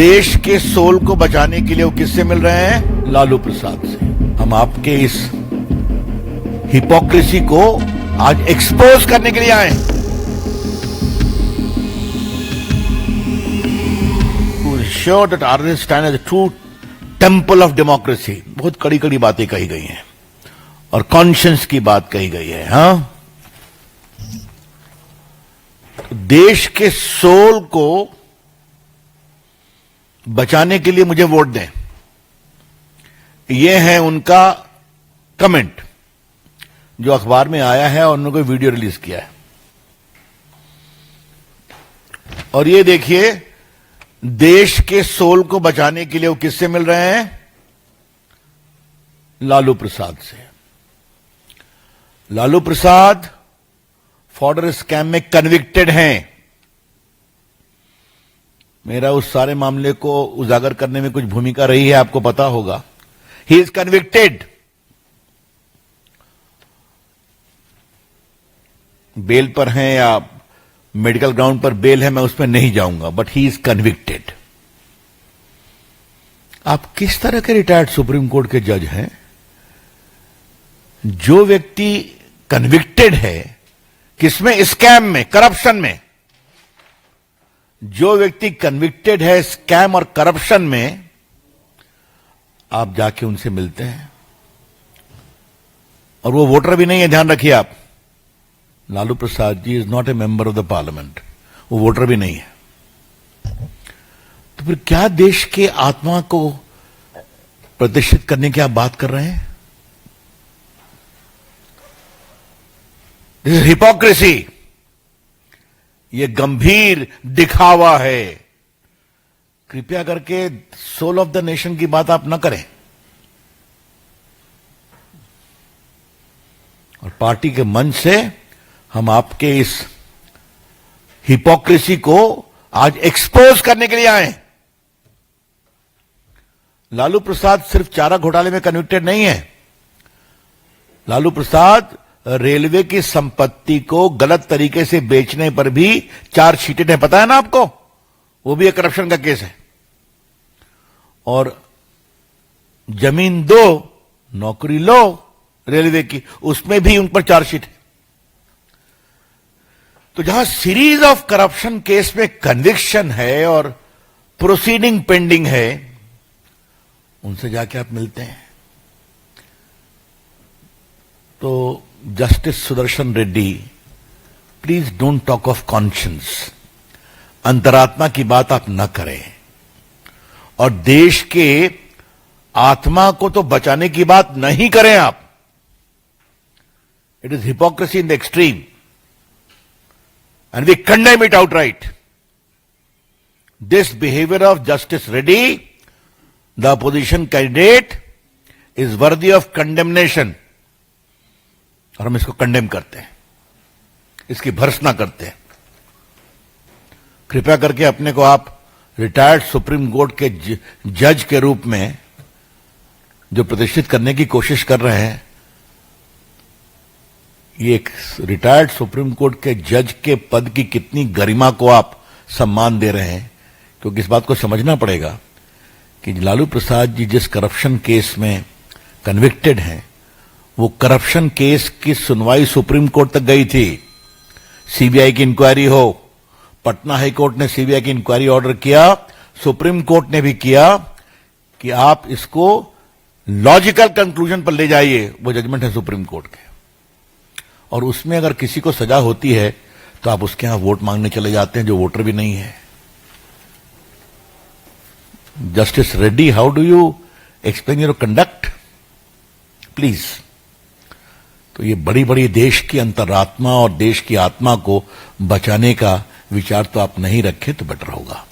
देश के सोल को बचाने के लिए वो किससे मिल रहे हैं? लालू प्रसाद से। हम आपके इस हिपोक्रेसी को आज एक्सपोज करने के लिए आए। To ensure that RSS stand as a true temple of democracy. बहुत कड़ी कड़ी बातें कही गई हैं और कॉन्शियंस की बात कही गई है। हाँ, देश के सोल को बचाने के लिए मुझे वोट दें, यह है उनका कमेंट जो अखबार में आया है और उन्होंने कोई वीडियो रिलीज किया है। और ये देखिए, देश के सोल को बचाने के लिए वो किससे मिल रहे हैं? लालू प्रसाद से। लालू प्रसाद फॉर्डर स्कैम में कन्विक्टेड हैं। मेरा उस सारे मामले को उजागर करने में कुछ भूमिका रही है, आपको पता होगा। He is convicted. बेल पर हैं या मेडिकल ग्राउंड पर बेल है, मैं उस पर नहीं जाऊंगा, बट ही इज कन्विक्टेड। आप किस तरह के रिटायर्ड सुप्रीम कोर्ट के जज हैं? जो व्यक्ति कन्विक्टेड है, किसमें? स्कैम में, करप्शन में। जो व्यक्ति कन्विक्टेड है स्कैम और करप्शन में, आप जाके उनसे मिलते हैं और वो वोटर भी नहीं है, ध्यान रखिए आप। Lalu Prasad ji is not a member of the parliament, वो वोटर भी नहीं है। तो फिर क्या देश के आत्मा को प्रतिष्ठित करने की आप बात कर रहे हैं? This is hypocrisy. ये गंभीर दिखावा है। कृपया करके सोल ऑफ द नेशन की बात आप न करें। और पार्टी के मंच से हम आपके इस हिपोक्रेसी को आज एक्सपोज करने के लिए आए। लालू प्रसाद सिर्फ चारा घोटाले में कन्विक्टेड नहीं है। लालू प्रसाद रेलवे की संपत्ति को गलत तरीके से बेचने पर भी चार्जशीटेड है, पता है ना आपको? वो भी एक करप्शन का केस है। और जमीन दो, नौकरी लो रेलवे की, उसमें भी उन पर चार्जशीट है। तो जहां सीरीज ऑफ करप्शन केस में कन्विक्शन है और प्रोसीडिंग पेंडिंग है, उनसे जाके आप मिलते हैं। तो justice Sudarshan Reddy, please don't talk of conscience. अंतरात्मा की बात आप न करें और देश के आत्मा को तो बचाने की बात नहीं करें आप। It is hypocrisy in the extreme and we condemn it outright. This behavior of Justice Reddy, the opposition candidate, is worthy of condemnation. और हम इसको कंडेम करते हैं, इसकी भर्त्सना करते हैं। कृपया करके अपने को आप रिटायर्ड सुप्रीम कोर्ट के जज के रूप में जो प्रतिष्ठित करने की कोशिश कर रहे हैं, ये एक रिटायर्ड सुप्रीम कोर्ट के जज के पद की कितनी गरिमा को आप सम्मान दे रहे हैं। क्योंकि इस बात को समझना पड़ेगा कि लालू प्रसाद जी जिस करप्शन केस में कन्विक्टेड हैं, वो करप्शन केस की सुनवाई सुप्रीम कोर्ट तक गई थी। सीबीआई की इंक्वायरी हो, पटना हाई कोर्ट ने सीबीआई की इंक्वायरी ऑर्डर किया, सुप्रीम कोर्ट ने भी किया कि आप इसको लॉजिकल कंक्लूजन पर ले जाइए। वो जजमेंट है सुप्रीम कोर्ट के, और उसमें अगर किसी को सजा होती है तो आप उसके यहां वोट मांगने चले जाते हैं, जो वोटर भी नहीं है। Justice Reddy, how do you explain your conduct, please. तो ये बड़ी बड़ी देश की अंतरात्मा और देश की आत्मा को बचाने का विचार तो आप नहीं रखें तो बेटर होगा।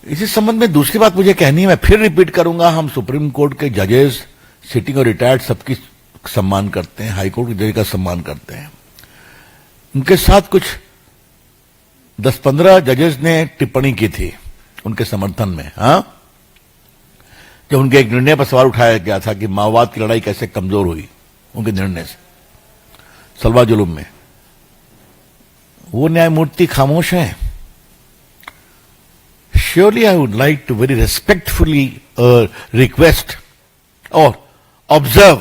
इसी संबंध में दूसरी बात मुझे कहनी है, मैं फिर रिपीट करूंगा। हम सुप्रीम कोर्ट के जजेस, सिटिंग और रिटायर्ड सबकी सम्मान करते हैं, हाई कोर्ट के जज का सम्मान करते हैं। उनके साथ कुछ 10-15 जजेस ने टिप्पणी की थी उनके समर्थन में। हाँ, जब उनके एक निर्णय पर सवाल उठाया गया था कि माओवाद की लड़ाई कैसे कमजोर हुई उनके निर्णय से, सलवा जुलूम में, वो न्यायमूर्ति खामोश हैं। surely I would like to very respectfully request or observe,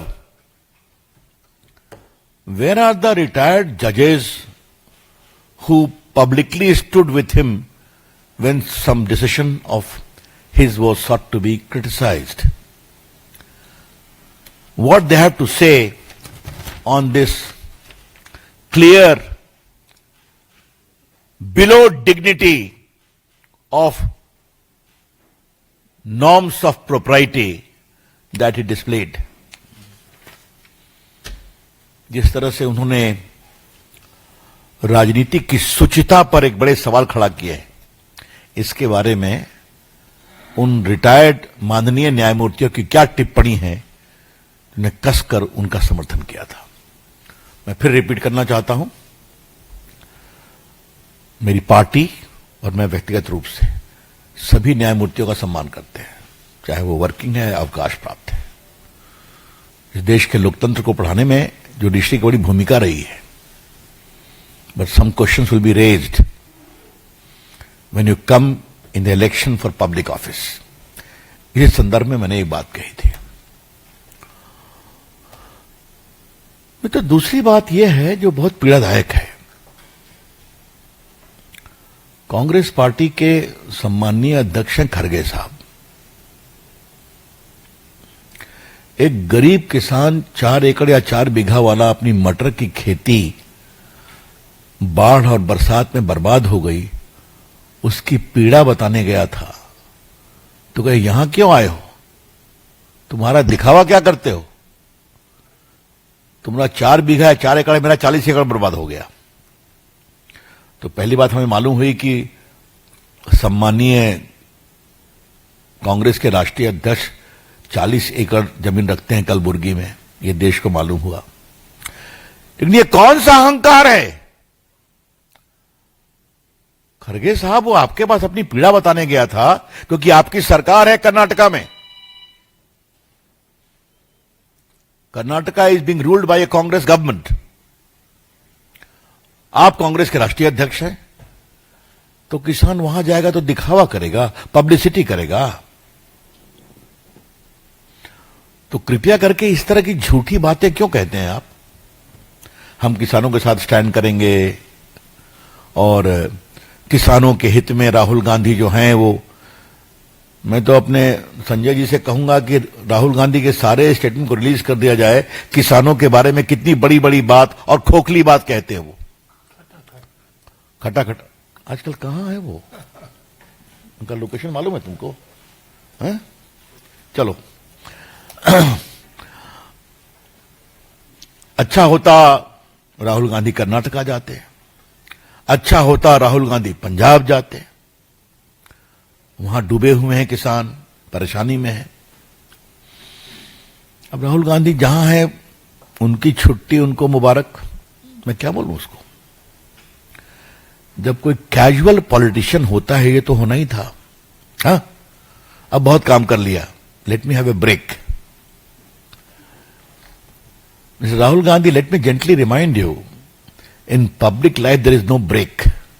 where are the retired judges who publicly stood with him when some decision of his was sought to be criticized? What they have to say on this clear, below dignity of norms of propriety that he displayed. जिस तरह से उन्होंने राजनीति की शुचिता पर एक बड़े सवाल खड़ा किए हैं, इसके बारे में उन रिटायर्ड माननीय न्यायमूर्तियों की क्या टिप्पणी है, ने कसकर उनका समर्थन किया था। मैं फिर रिपीट करना चाहता हूं, मेरी पार्टी और मैं व्यक्तिगत रूप से सभी न्यायमूर्तियों का सम्मान करते हैं, चाहे वो वर्किंग है, अवकाश प्राप्त है। इस देश के लोकतंत्र को बढ़ाने में जुडिशरी की बड़ी भूमिका रही है, but some questions will be raised when you come in the election for public office. इस संदर्भ में मैंने एक बात कही थी। तो दूसरी बात यह है जो बहुत पीड़ादायक है, कांग्रेस पार्टी के सम्माननीय अध्यक्ष खड़गे साहब, एक गरीब किसान 4 एकड़ या 4 बीघा वाला अपनी मटर की खेती बाढ़ और बरसात में बर्बाद हो गई, उसकी पीड़ा बताने गया था। तो कहे यहां क्यों आए हो, तुम्हारा दिखावा क्या करते हो, तुम्हारा 4 बीघा है, 4 एकड़, मेरा 40 एकड़ बर्बाद हो गया। तो पहली बात हमें मालूम हुई कि सम्मानीय कांग्रेस के राष्ट्रीय अध्यक्ष 40 एकड़ जमीन रखते हैं कलबुर्गी में, यह देश को मालूम हुआ। लेकिन ये कौन सा अहंकार है? खड़गे साहब, वो आपके पास अपनी पीड़ा बताने गया था क्योंकि आपकी सरकार है कर्नाटका में। Karnataka is being ruled by A Congress government. आप कांग्रेस के राष्ट्रीय अध्यक्ष हैं, तो किसान वहां जाएगा तो दिखावा करेगा, पब्लिसिटी करेगा। तो कृपया करके इस तरह की झूठी बातें क्यों कहते हैं आप? हम किसानों के साथ स्टैंड करेंगे और किसानों के हित में राहुल गांधी जो हैं वो, मैं तो अपने संजय जी से कहूंगा कि राहुल गांधी के सारे स्टेटमेंट को रिलीज कर दिया जाए। किसानों के बारे में कितनी बड़ी बड़ी बात और खोखली बात कहते हैं वो, खटाखट। आजकल कहां है वो? उनका लोकेशन मालूम है तुमको? है? चलो अच्छा होता राहुल गांधी कर्नाटका जाते, अच्छा होता राहुल गांधी पंजाब जाते। वहां डूबे हुए हैं किसान, परेशानी में है। अब राहुल गांधी जहां है, उनकी छुट्टी उनको मुबारक, मैं क्या बोलूं उसको। जब कोई कैजुअल पॉलिटिशियन होता है, ये तो होना ही था। हाँ, अब बहुत काम कर लिया, let me have a break. Mr. Rahul Gandhi, let me gently remind you, in public life there is no break.